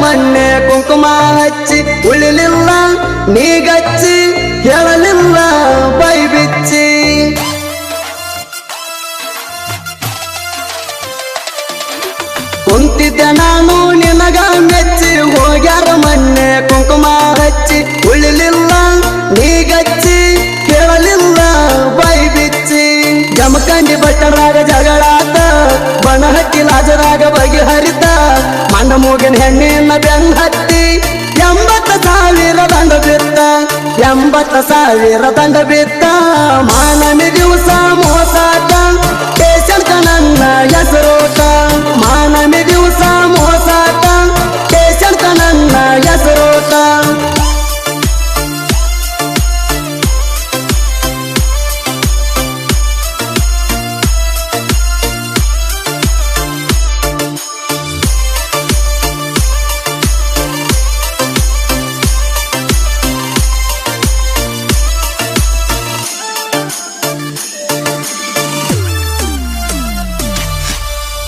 ಮೊನ್ನೆ ಕುಂಕುಮ ಹಚ್ಚಿ ಉಳಿಲಿಲ್ಲ ನೀಗಚ್ಚಿ ಹೇಳಲಿಲ್ಲ ಬೈ ಬಿಚ್ಚಿ ಕುಂತಿದ್ದೆ ನಾನು ನಿನಗ ಮೆಚ್ಚಿ ಹೋಗ್ಯಾರ ಮೊನ್ನೆ ಕುಂಕುಮ ಹಚ್ಚಿ ಉಳಿಲಿಲ್ಲ ನೀಗಚ್ಚಿ ಕೇಳಲಿಲ್ಲ ಬೈ ಬಿಚ್ಚಿ ಜಮಖಂಡಿ ಭಟ್ಟರಾಗ ಜಗಳಾತ ಬನಹಟ್ಟಿ ಲಾಜರಾಗ ಬಗೆಹರಿತ ಮಂಡ ಮೂಗಿನ ಹೆಣ್ಣಿನ ಬೆನ್ನ ಹತ್ತಿ 80,000 ದಂಡ ಬಿತ್ತ 80,000 ದಂಡ ಬಿತ್ತ ಮಾನಮಿ ದಿವಸ ಮೋಸಾಟ ಪೇಷಂಟ್ ನನ್ನ ಹೆಸರೋಟ ಮಾನಮಿ ದಿವಸ ಮೋಸಾಟ ಪೇಷಂಟ್ ನನ್ನ ಹೆಸರೋಟ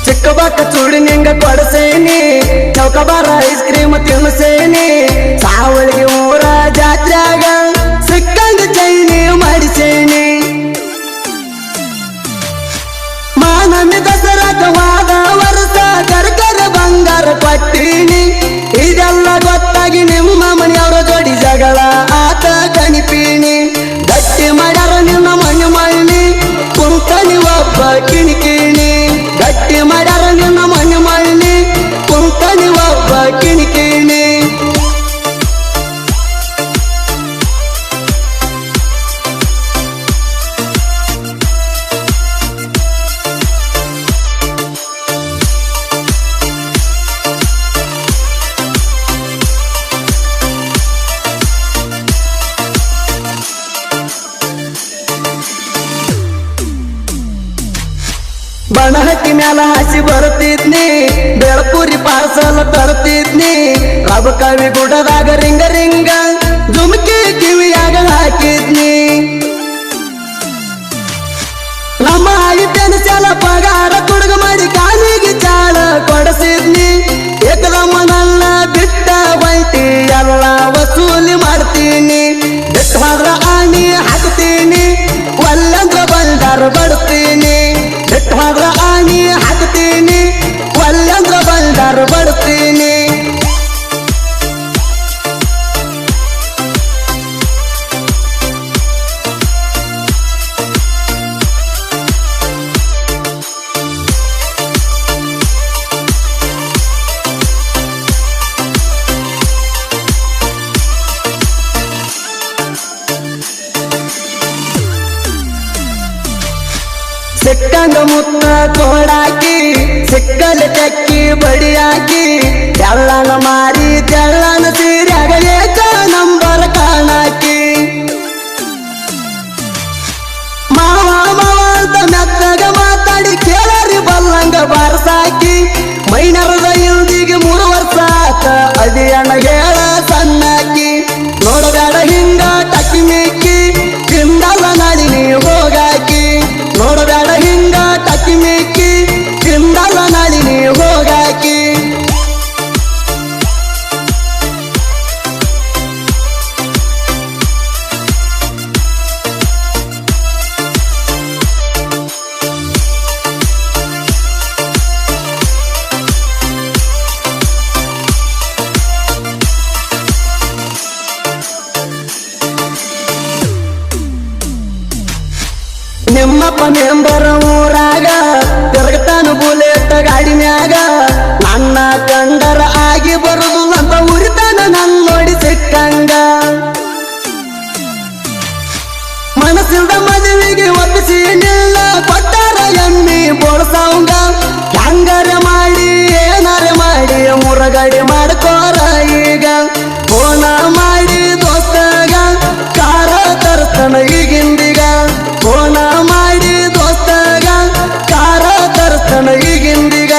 ಚಿಕ್ಕಬಾಕ ಚೂಡಿ ನಿಂಗ ಕೊಡಸೇನಿ ಚೌಕಬಾರ ಐಸ್ ಕ್ರೀಮ್ ತಿನ್ಸೇನಿ ಸಾವಳಿಗೆ ಊರ ಜಾತ್ರ್ಯಾಗ ಸಿಕ್ಕಂಗ ಚೈನಿ ಮಾಡಿಸೇನಿ ಮಾನಮಿ ದಸರಾಗವಾದ ವರ್ಷ ಕರ್ಕರ ಬಂಗಾರ ಕೊಟ್ಟೀನಿ ಇದೆಲ್ಲ ಗೊತ್ತಾಗಿ ನಿಮ್ಮ ಮನೆಯವರ ಜೋಡಿ ಜಗಳ ಆತ ಕಣಿಪೀನಿ ಗಟ್ಟಿ ಮಾಡ್ಯಾರ ನಿನ್ನ ಮಣ್ಣು ಮಣ್ಣಿ ಕುಂಕನಿ ಒಬ್ಬ ಕಿಣಿಕಿಣಿ ಗಟ್ಟಿ ಮಾಡ್ಯಾರ ನಿನ್ನ ಮಣ್ಣು ಮಣ್ಣಿ ಕುಂಕನಿ ಒಬ್ಬ ಕಿಣಿಕಿಣಿ ಬನಹಟ್ಟಿ ಮ್ಯಾಲ ಹಾಸಿ ಬರ್ತಿದ್ನಿ ಬೆಳಪುರಿ ಪಾರ್ಸಲ್ ತರ್ತಿದ್ನಿ ಕವಿ ಗುಡದಾಗ ರಿಂಗ ರಿಂಗ ಜುಮ್ಕಿ ಕಿವಿಯಾಗ ಹಾಕಿದ್ನಿ ನಮ್ಮ ಐತನ ಚಾಲ ಪಗಾರ ಕುಡುಗ ಮಾಡಿ ಕಾಲಿಗೆ ಚಾಳ ಕೊಡಿಸಿದ್ನಿ ಏಕದಮ್ಮ ನನ್ನ ಬಿಟ್ಟ ಬೈಟಿ ಎಲ್ಲ ವಸೂಲಿ ಮಾಡ್ತೀನಿ ಬಿಟ್ಟಾದ್ರ ಆಣಿ ಹಾಕ್ತೀನಿ ಒಲ್ಲಂದ್ರ ಬಂದಾರ ಬಡ್ತೀನಿ ಬಿಟ್ಟಾದ್ರ ಆಣಿ ಹಾಕ್ತೀನಿ ಒಲ್ಲಂದ್ರ ಬಂದಾರ ಬಡ್ತೀನಿ ಸಿಕ್ಕಂಗ ಮುತ್ತ ಕೋಡಾಕಿ ಸಿಕ್ಕಲ್ಲಿ ತೆಕ್ಕಿ ಬಡಿಯಾಕಿ ತೆಳ್ಳನ ಮಾರಿ ತೆಳ್ಳನ ಸೀರ್ಯಾಗ ಏಕ ನಂಬರ್ ಕಾಣಾಕಿ ಮಾವ ಮಾವ ಅಂತ ಮೆತ್ತಗ ಮಾತಾಡಿ ಕೇಳರಿ ಬಲ್ಲಂಗ ಬಾರಸಾಕಿ ಮೈನರದ ಇಲ್ದಿಗೆ 3 ವರ್ಷ ಆತ ಅದಿಯಣ್ಣ ಹೇಳ ಸಣ್ಣಾಕಿ ನೋಡಬೇಡ ಹಿಂಗ ಟಕ್ಕಿ ಮಿಕ್ಕಿ ಹಿಂದಲ್ಲ ನಾಡಿ ನೀ ಹೋಗಾಕಿ ನೋಡಬೇಡ ಹಿಂಗ ಟಕ್ಕಿ ಮಿಕ್ಕಿ ಹಿಂದಲ್ಲ ನಾಡಿ ನೀ ಹೋಗಾಕಿ ನಿಮ್ಮಪ್ಪ ಮೆಂಬರ ಊರಾಗ ತಿರುಗತಾನ ಬುಲೆಟ್ ಗಾಡಿ ಮ್ಯಾಗ ನನ್ನ ಕಂಡರ ಆಗಿ ಬರುದು ಅಂತ ಉರಿತಾನ ನನ್ ನೋಡಿ ಸಿಕ್ಕಂಗ ಮನಸ್ಸಿಲ್ದ ಮದುವೆಗೆ ಒಪ್ಪಿಸಿ ನಿಲ್ಲ ಕೊಟ್ಟಾರ ಎಮ್ಮಿ ಬೋಳ್ಸವಂಗ ಹೆಂಗಾರ ಮಾಡಿ ಏನಾರ ಮಾಡಿ ಮುರಗಡಿ ಮಾಡ್ಕೋರ ಈಗ ಫೋನ ಮಾಡಿ ದೋಸ್ತಗ ಕಾರ ತರ್ತಾನ ಈಗಿಂದಿಗ ಫೋನ ಮಾಡಿ ದೋಸ್ತಗ ಕಾರ ತರ್ತಾನ ಈಗಿಂದಿಗ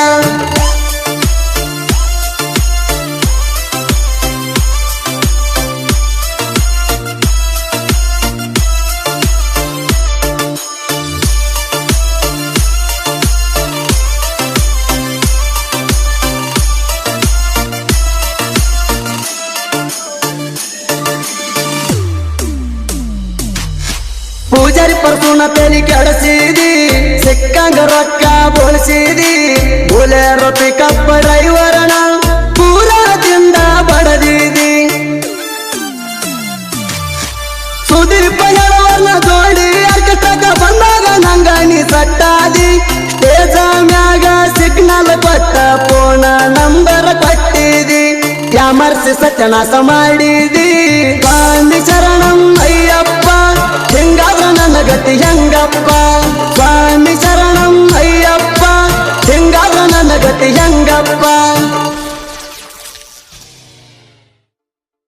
ತಲೆ ಕೆಡಿಸಿದಿ ಸಿಕ್ಕಂಗ ರೊಕ್ಕ ಬೋಳಿಸಿದಿ ಬುಲೆರೋ ಪಿಕಪ್ ಡ್ರೈವರನ ಪೂರದಿಂದ ಬಡದಿದಿ ಸುದೀಪ ಹೇಳುವರ್ನ ಜೋಡಿ ಆರ್ಕೆಸ್ಟ್ರಾಕ ಬಂದಾಗ ನಂಗ ನೀ ಸಟ್ಟಾದಿ ಸ್ಟೇಜ ಮ್ಯಾಗ ಸಿಗ್ನಲ್ ಕೊಟ್ಟ ಫೋನ ನಂಬರ್ ಕೊಟ್ಟಿದಿ ಯಾಮರ್ಸಿ ಸತ್ಯನಾಶ ಮಾಡಿದಿ ಸ್ವಾಮಿ ಶರಣಂ ಅಯ್ಯಪ್ಪ ಹಿಂಗಾದ್ರ ನನ್ನ ಗತಿ ಹೆಂಗಪ್ಪ ಸ್ವಾಮಿ ಶರಣಂ ಅಯ್ಯಪ್ಪ ಹಿಂಗಾದ್ರ ನನ್ನ ಗತಿ ಹೆಂಗಪ್ಪ